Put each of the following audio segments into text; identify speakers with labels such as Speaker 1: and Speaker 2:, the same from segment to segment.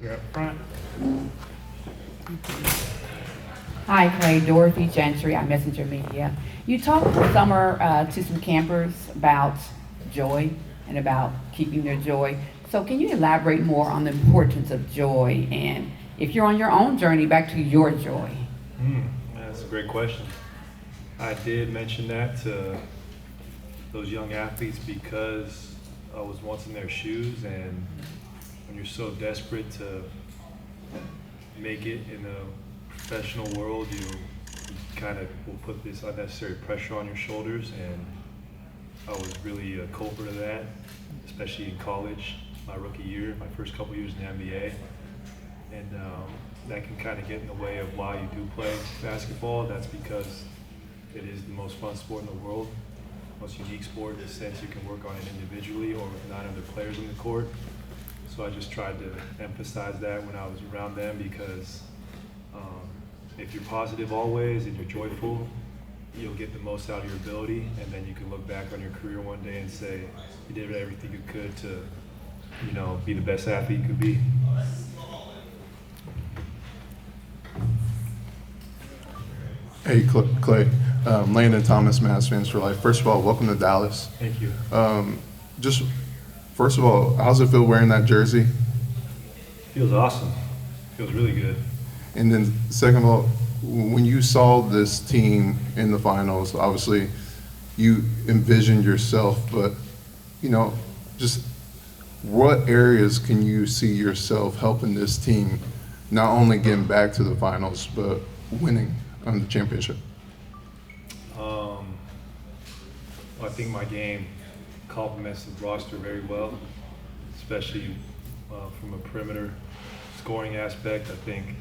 Speaker 1: You're up front.
Speaker 2: Hi, Clay. Dorothy Gentry, I'm Messenger Media. You talked this summer to some campers about joy and about keeping their joy. So, can you elaborate more on the importance of joy and if you're on your own journey back to your joy?
Speaker 1: That's a great question. I did mention that to those young athletes because I was once in their shoes, and when you're so desperate to make it in the professional world, you kind of will put this unnecessary pressure on your shoulders, and I was really a culprit of that, especially in college, my rookie year, my first couple years in the NBA. And that can kind of get in the way of why you do play basketball. That's because it is the most fun sport in the world, most unique sport in the sense you can work on it individually or with 9 other players on the court. So I just tried to emphasize that when I was around them because if you're positive always and you're joyful, you'll get the most out of your ability, and then you can look back on your career one day and say you did everything you could to, be the best athlete you could be.
Speaker 3: Hey, Clay. Landon Thomas, Mavs fans for life. First of all, welcome to Dallas.
Speaker 1: Thank you.
Speaker 3: Just first of all, how's it feel wearing that jersey?
Speaker 1: Feels awesome. Feels really good.
Speaker 3: And then second of all, when you saw this team in the finals, obviously you envisioned yourself, but just what areas can you see yourself helping this team not only getting back to the finals, but winning on the championship?
Speaker 1: I think my game complements the roster very well, especially from a perimeter scoring aspect. I think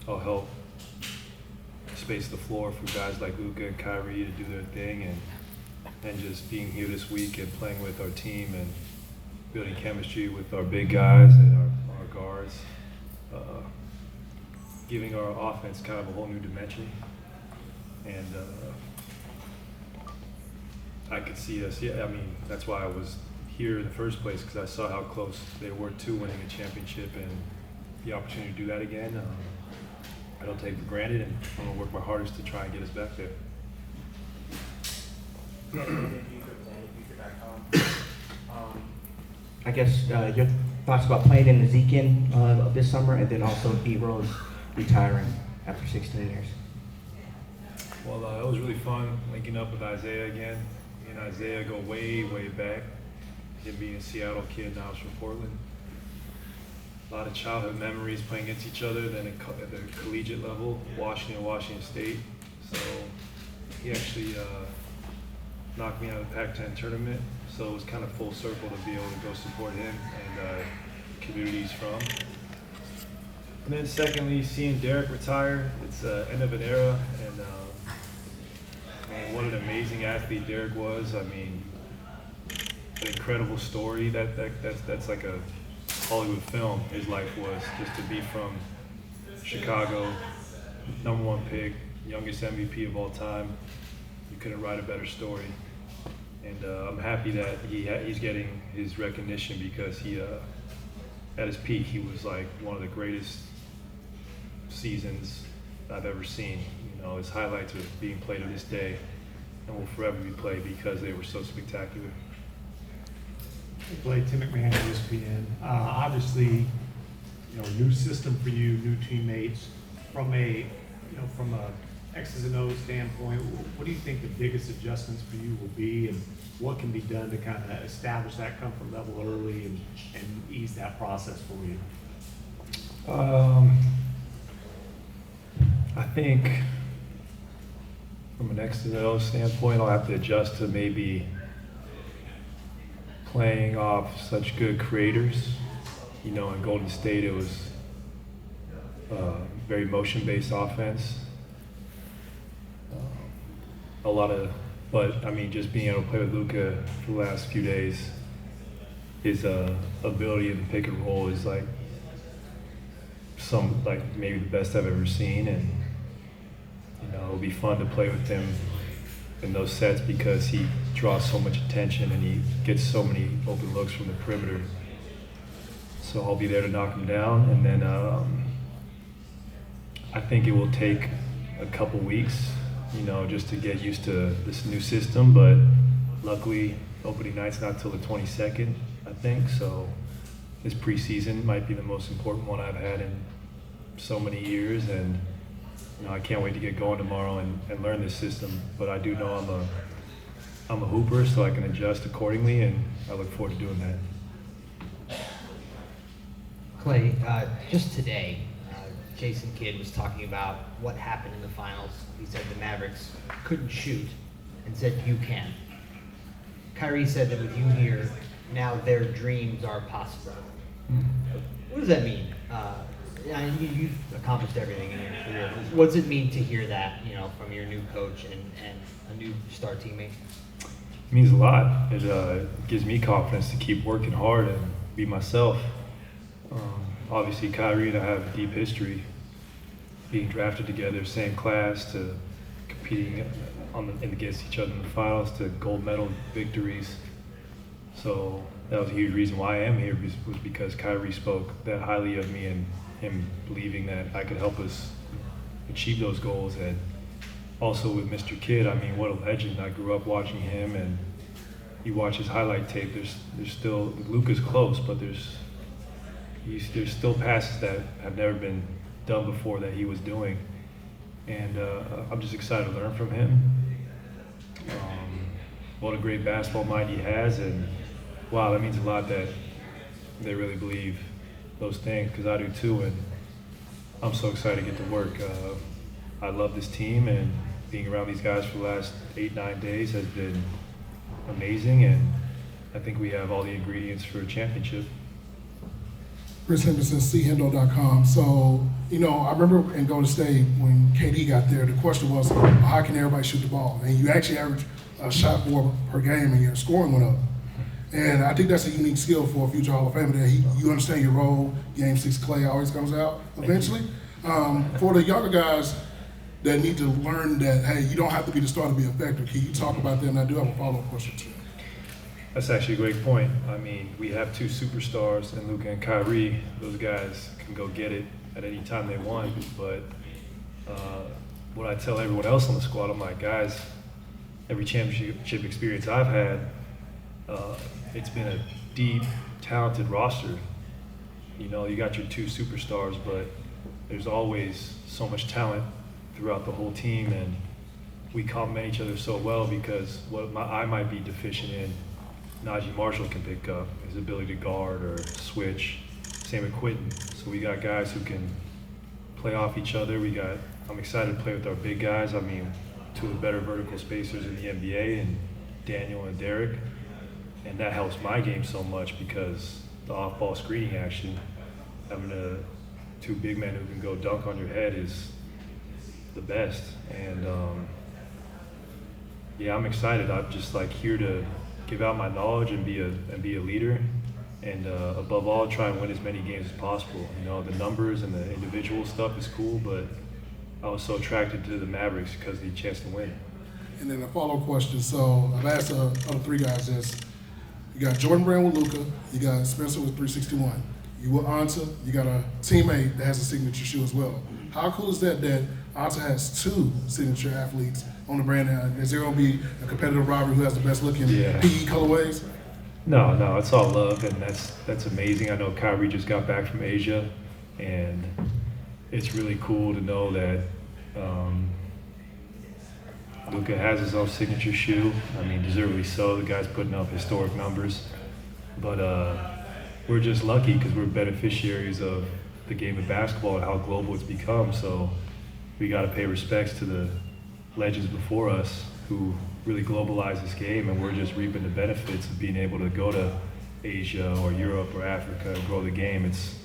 Speaker 1: I'll help space the floor for guys like Luka and Kyrie to do their thing, and just being here this week and playing with our team and building chemistry with our big guys and our guards, giving our offense kind of a whole new dimension. And I could see us, that's why I was here in the first place, because I saw how close they were to winning a championship, and the opportunity to do that again, I don't take for granted, and I'm gonna work my hardest to try and get us back there.
Speaker 4: I guess your thoughts about playing in the Zekin this summer, and then also D Rose retiring after 16 years.
Speaker 1: Well, it was really fun linking up with Isaiah again. Me and Isaiah go way, way back. Him being a Seattle kid, now he's from Portland. A lot of childhood memories playing against each other, then at the collegiate level, Washington State. So he actually knocked me out of the Pac-10 tournament. So it was kind of full circle to be able to go support him and the community he's from. And then secondly, seeing Derek retire, it's the end of an era, and what an amazing athlete Derek was. I mean, an incredible story. That's like a Hollywood film. His life was just to be from Chicago, #1 pick, youngest MVP of all time. You couldn't write a better story. And I'm happy that he's getting his recognition because he, at his peak, he was like one of the greatest seasons I've ever seen. His highlights are being played to this day and will forever be played because they were so spectacular.
Speaker 5: Clay, Tim McMahon, ESPN. Obviously, new system for you, new teammates. From a X's and O's standpoint, what do you think the biggest adjustments for you will be, and what can be done to kind of establish that comfort level early and ease that process for you?
Speaker 1: I think from an X's and O's standpoint, I'll have to adjust to maybe playing off such good creators. In Golden State, it was very motion-based offense. Just being able to play with Luka for the last few days, his ability in the pick and roll is maybe the best I've ever seen, and it'll be fun to play with him in those sets because he draws so much attention and he gets so many open looks from the perimeter. so I'll be there to knock him down. And then I think it will take a couple weeks, just to get used to this new system. But luckily, opening night's not till the 22nd, I think. So this preseason might be the most important one I've had in so many years, and I can't wait to get going tomorrow and learn this system. But I do know I'm a hooper, so I can adjust accordingly, and I look forward to doing that.
Speaker 6: Klay, just today, Jason Kidd was talking about what happened in the finals. He said the Mavericks couldn't shoot and said you can. Kyrie said that with you here, now their dreams are possible. What does that mean? You've accomplished everything in your career. What does it mean to hear that, from your new coach and a new star teammate?
Speaker 1: It means a lot. It gives me confidence to keep working hard and be myself. Obviously, Kyrie and I have a deep history, being drafted together, same class, to competing against each other in the finals, to gold medal victories. So that was a huge reason why I am here, was because Kyrie spoke that highly of me, and him believing that I could help us achieve those goals. And also with Mr. Kidd, what a legend. I grew up watching him, and you watch his highlight tape, there's still, Luka's close, but there's still passes that have never been done before that he was doing. And I'm just excited to learn from him. What a great basketball mind he has, and wow, that means a lot that they really believe those things, because I do too, and I'm so excited to get to work. I love this team, and being around these guys for the last 8-9 days has been amazing, and I think we have all the ingredients for a championship.
Speaker 7: Chris Henderson, CHendo.com. So, I remember in Golden State when KD got there, the question was, how can everybody shoot the ball? And you actually average a shot more per game, and your scoring went up. And I think that's a unique skill for a future Hall of Famer, that you understand your role. Game 6 Klay always comes out eventually. For the younger guys that need to learn that, hey, you don't have to be the star to be effective, can you talk about that? And I do have a follow-up question too.
Speaker 1: That's actually a great point. We have two superstars in Luka and Kyrie. Those guys can go get it at any time they want. But what I tell everyone else on the squad, I'm like, guys, every championship experience I've had, it's been a deep, talented roster. You got your two superstars, but there's always so much talent throughout the whole team, and we complement each other so well, because what I might be deficient in, Najee Marshall can pick up, his ability to guard or switch. Same with Quentin. So we got guys who can play off each other. I'm excited to play with our big guys. Two of the better vertical spacers in the NBA, and Daniel and Derek. And that helps my game so much, because the off-ball screening action, having two big men who can go dunk on your head is the best. And I'm excited. I'm just here to give out my knowledge and be a leader, and above all, try and win as many games as possible. The numbers and the individual stuff is cool, but I was so attracted to the Mavericks because of the chance to win.
Speaker 7: And then a follow-up question. So I've asked the other three guys this. You got Jordan Brand with Luka, you got Spencer with 361. You with Anta, you got a teammate that has a signature shoe as well. How cool is that Anta has two signature athletes on the brand now? Is there going to be a competitive rivalry who has the best looking PE colorways?
Speaker 1: No, it's all love, and that's amazing. I know Kyrie just got back from Asia, and it's really cool to know that Luka has his own signature shoe. Deservedly so. The guy's putting up historic numbers. But we're just lucky because we're beneficiaries of the game of basketball and how global it's become. So we got to pay respects to the legends before us who really globalized this game, and we're just reaping the benefits of being able to go to Asia or Europe or Africa and grow the game. It's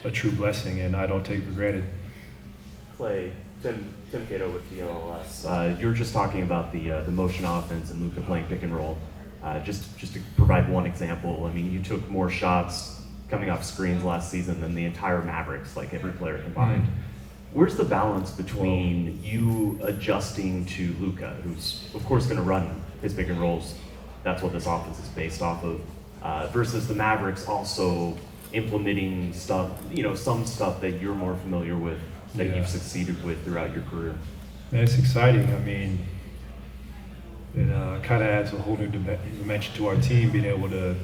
Speaker 1: a true blessing, and I don't take it for granted.
Speaker 8: Klay, Tim Cato with the LLS. You were just talking about the motion offense and Luka playing pick and roll. Just to provide one example, you took more shots coming off screens last season than the entire Mavericks, like every player combined. Mm-hmm. Where's the balance between you adjusting to Luka, who's of course going to run his pick and rolls? That's what this offense is based off of. Versus the Mavericks also implementing stuff, some stuff that you're more familiar with, that
Speaker 1: Yeah.
Speaker 8: you've succeeded with throughout your career?
Speaker 1: Man, it's exciting. I mean, it kind of adds a whole new dimension to our team, being able to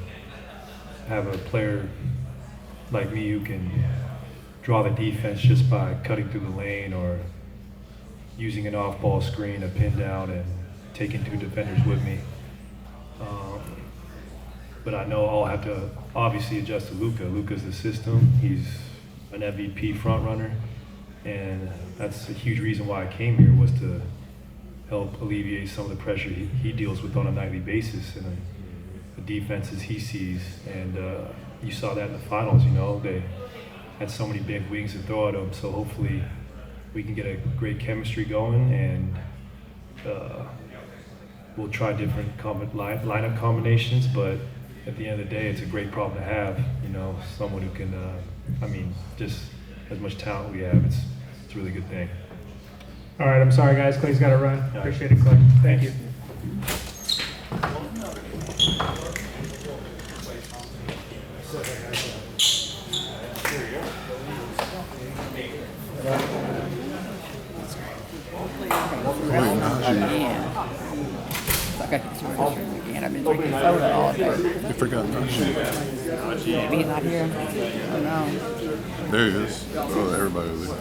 Speaker 1: have a player like me who can draw the defense just by cutting through the lane or using an off-ball screen, a pin down, and taking 2 defenders with me. But I know I'll have to obviously adjust to Luka. Luka's the system. He's an MVP front runner, and that's a huge reason why I came here, was to help alleviate some of the pressure he deals with on a nightly basis and the defenses he sees. And you saw that in the finals. They had so many big wings to throw at him. So hopefully we can get a great chemistry going, and we'll try different lineup combinations. But at the end of the day, it's a great problem to have. Someone who can. Just as much talent we have, it's a really good thing.
Speaker 5: All right, I'm sorry, guys. Clay's got to run.
Speaker 1: right.
Speaker 5: Appreciate it, Clay. Thank you.
Speaker 2: Again, I've been drinking soda all day.
Speaker 3: I forgot Najee.
Speaker 2: Maybe he's not here. I don't know.
Speaker 3: There he is. Oh, everybody was there.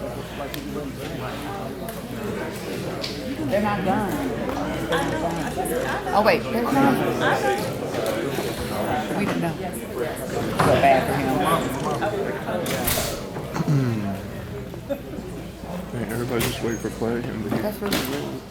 Speaker 2: They're not done. Oh wait, there's not. We didn't know. So bad for him.
Speaker 3: Hey, everybody just wait for Klay and leave.
Speaker 2: That's really rude.